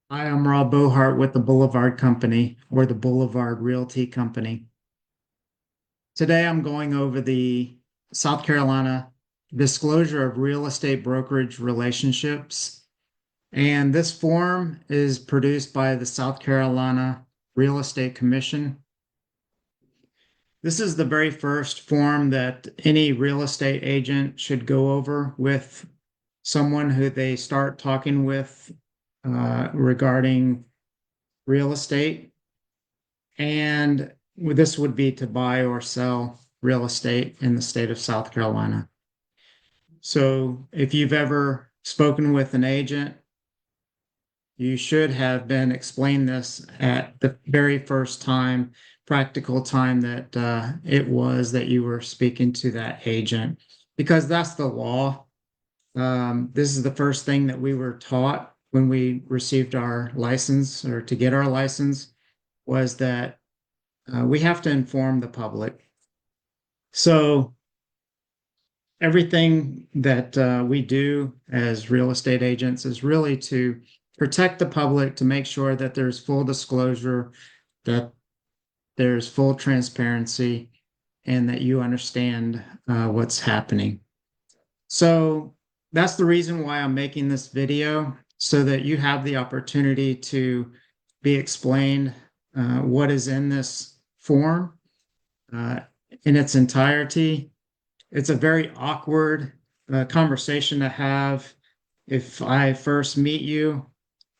Hi, I'm Rob Bohart with the Boulevard Company or the Boulevard Realty Company. Today I'm going over the South Carolina disclosure of real estate brokerage relationships. And this form is produced by the South Carolina Real Estate Commission. This is the very first form that any real estate agent should go over with someone who they start talking with regarding real estate. And this would be to buy or sell real estate in the state of South Carolina. So if you've ever spoken with an agent, you should have been explained this at the very first time, practical time that it was that you were speaking to that agent, because that's the law. This is the first thing that we were taught when we received our license or to get our license was that we have to inform the public. So everything that we do as real estate agents is really to protect the public, to make sure that there's full disclosure, that there's full transparency, and that you understand what's happening. So that's the reason why I'm making this video, so that you have the opportunity to be explained what is in this form in its entirety. It's a very awkward conversation to have if I first meet you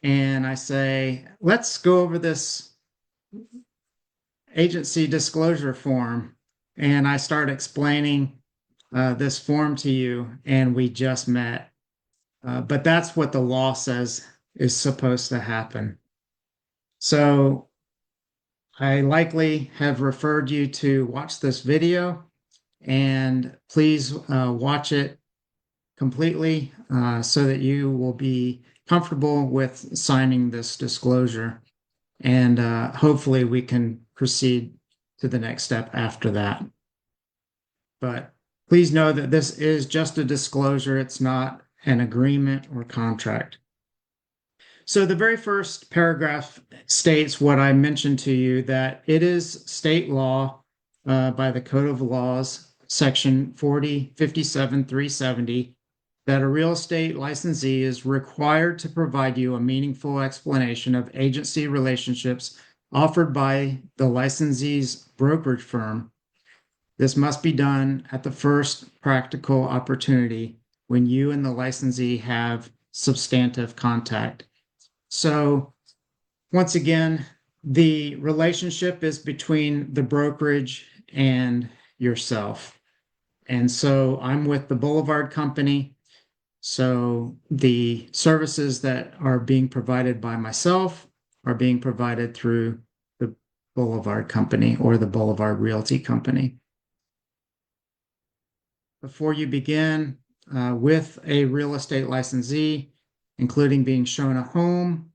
and I say, let's go over this agency disclosure form. And I start explaining this form to you, and we just met. But that's what the law says is supposed to happen. So I likely have referred you to watch this video, and please watch it completely so that you will be comfortable with signing this disclosure. And hopefully we can proceed to the next step after that. But please know that this is just a disclosure. It's not an agreement or contract. So the very first paragraph states what I mentioned to you, that it is state law by the Code of Laws, Section 4057-370, that a real estate licensee is required to provide you a meaningful explanation of agency relationships offered by the licensee's brokerage firm. This must be done at the first practical opportunity when you and the licensee have substantive contact. So once again, the relationship is between the brokerage and yourself. And so I'm with the Boulevard Company. So the services that are being provided by myself are being provided through the Boulevard Company or the Boulevard Realty Company. Before you begin with a real estate licensee, including being shown a home,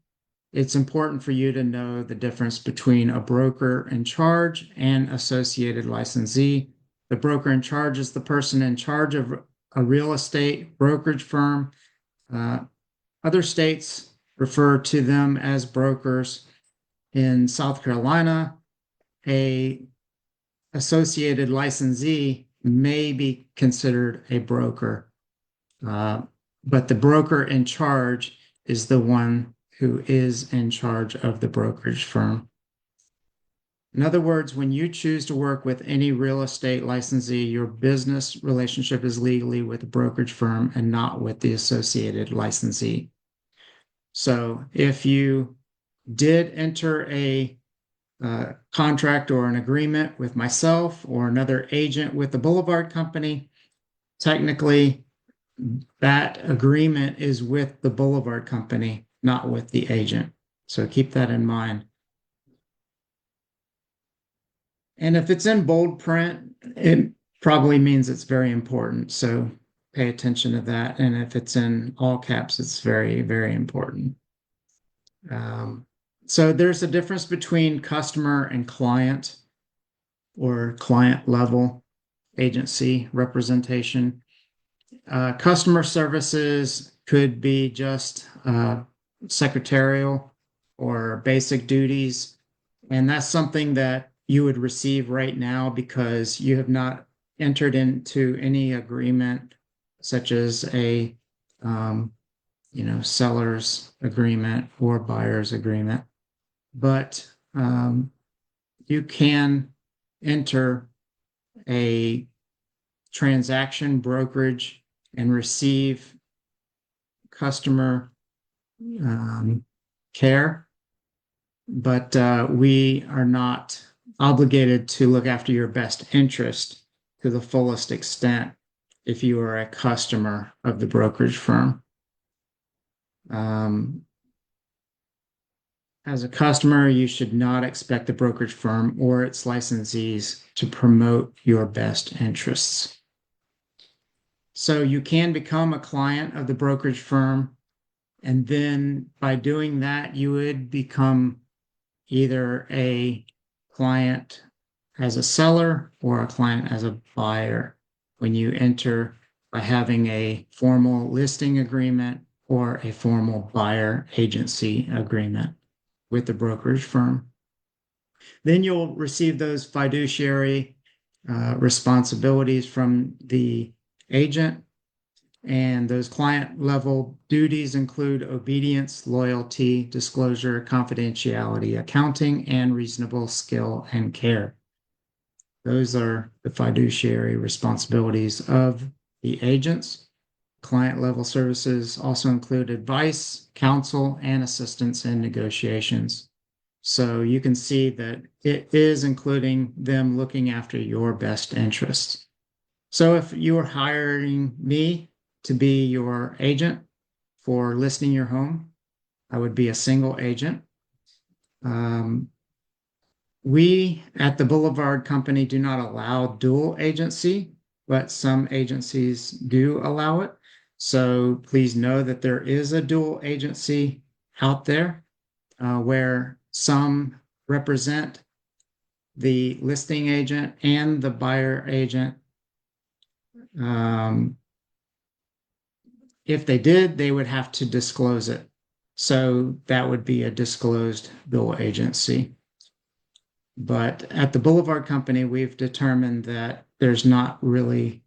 it's important for you to know the difference between a broker in charge and associated licensee. The broker in charge is the person in charge of a real estate brokerage firm. Other states refer to them as brokers. In South Carolina, a associated licensee may be considered a broker, but the broker in charge is the one who is in charge of the brokerage firm. In other words, when you choose to work with any real estate licensee, your business relationship is legally with the brokerage firm and not with the associated licensee. So if you did enter a contract or an agreement with myself or another agent with the Boulevard Company, technically that agreement is with the Boulevard Company, not with the agent. So keep that in mind. And if it's in bold print, it probably means it's very important. So pay attention to that. And if it's in all caps, it's very, very important. So there's a difference between customer and client or client level agency representation. Customer services could be just secretarial or basic duties. And that's something that you would receive right now because you have not entered into any agreement such as a seller's agreement or buyer's agreement. But you can enter a transaction brokerage and receive customer care, but we are not obligated to look after your best interest to the fullest extent if you are a customer of the brokerage firm. As a customer, you should not expect the brokerage firm or its licensees to promote your best interests. So you can become a client of the brokerage firm, and then by doing that, you would become either a client as a seller or a client as a buyer when you enter by having a formal listing agreement or a formal buyer agency agreement with the brokerage firm. Then you'll receive those fiduciary responsibilities from the agent. And those client level duties include obedience, loyalty, disclosure, confidentiality, accounting, and reasonable skill and care. Those are the fiduciary responsibilities of the agents. Client level services also include advice, counsel, and assistance in negotiations. So you can see that it is including them looking after your best interests. So if you are hiring me to be your agent for listing your home, I would be a single agent. We at the Boulevard Company do not allow dual agency, but some agencies do allow it. So please know that there is a dual agency out there where some represent the listing agent and the buyer agent. If they did, they would have to disclose it. So that would be a disclosed dual agency. But at the Boulevard Company, we've determined that there's not really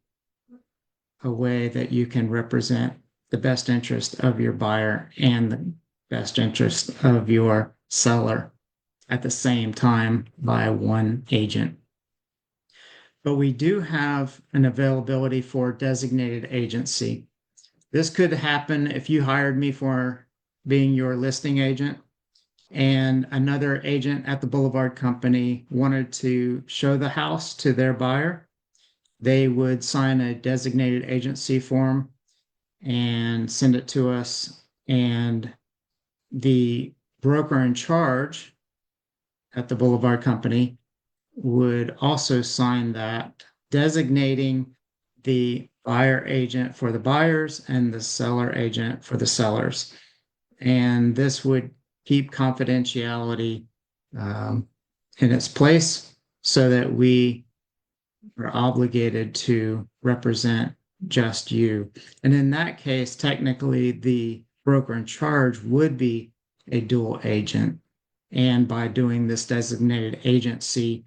a way that you can represent the best interest of your buyer and the best interest of your seller at the same time by one agent. But we do have an availability for designated agency. This could happen if you hired me for being your listing agent and another agent at the Boulevard Company wanted to show the house to their buyer. They would sign a designated agency form and send it to us, and the broker in charge at the Boulevard Company would also sign that, designating the buyer agent for the buyers and the seller agent for the sellers. And this would keep confidentiality in its place so that we are obligated to represent just you. And in that case, technically, the broker in charge would be a dual agent. And by doing this designated agency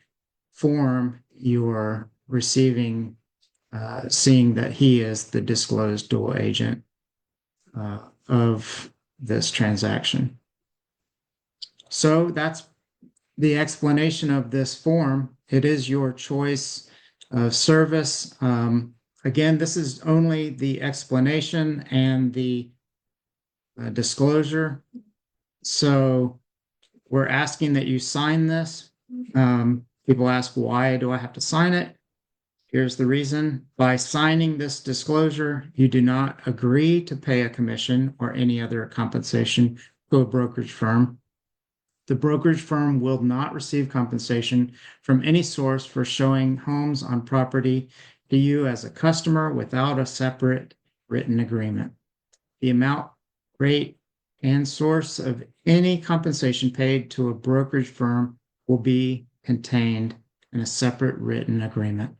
form, you're receiving, seeing that he is the disclosed dual agent of this transaction. So that's the explanation of this form. It is your choice of service. Again, this is only the explanation and the disclosure. So we're asking that you sign this. People ask, why do I have to sign it? Here's the reason. By signing this disclosure, you do not agree to pay a commission or any other compensation to a brokerage firm. The brokerage firm will not receive compensation from any source for showing homes on property to you as a customer without a separate written agreement. The amount, rate, and source of any compensation paid to a brokerage firm will be contained in a separate written agreement.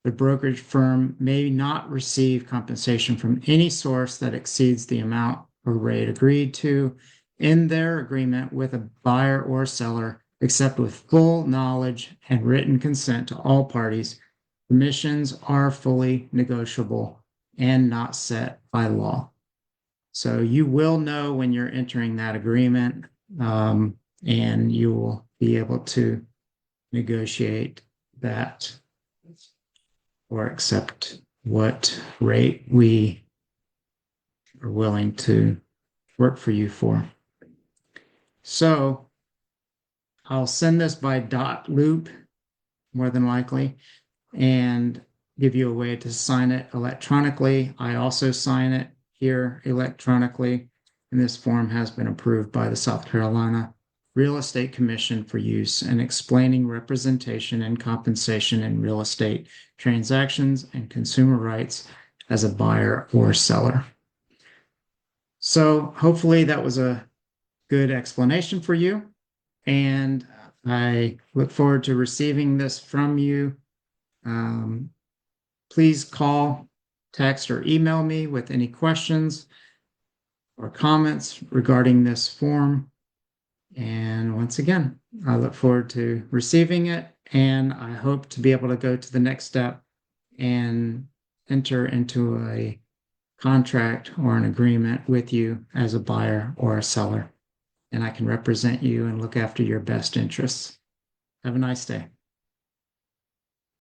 The brokerage firm may not receive compensation from any source that exceeds the amount or rate agreed to in their agreement with a buyer or seller, except with full knowledge and written consent to all parties. Commissions are fully negotiable and not set by law. So you will know when you're entering that agreement, and you will be able to negotiate that or accept what rate we are willing to work for you for. So I'll send this by dot loop, more than likely, and give you a way to sign it electronically. I also sign it here electronically, and this form has been approved by the South Carolina Real Estate Commission for use in explaining representation and compensation in real estate transactions and consumer rights as a buyer or seller. So hopefully that was a good explanation for you, and I look forward to receiving this from you. Please call, text, or email me with any questions or comments regarding this form. And once again, I look forward to receiving it, and I hope to be able to go to the next step and enter into a contract or an agreement with you as a buyer or a seller. And I can represent you and look after your best interests. Have a nice day.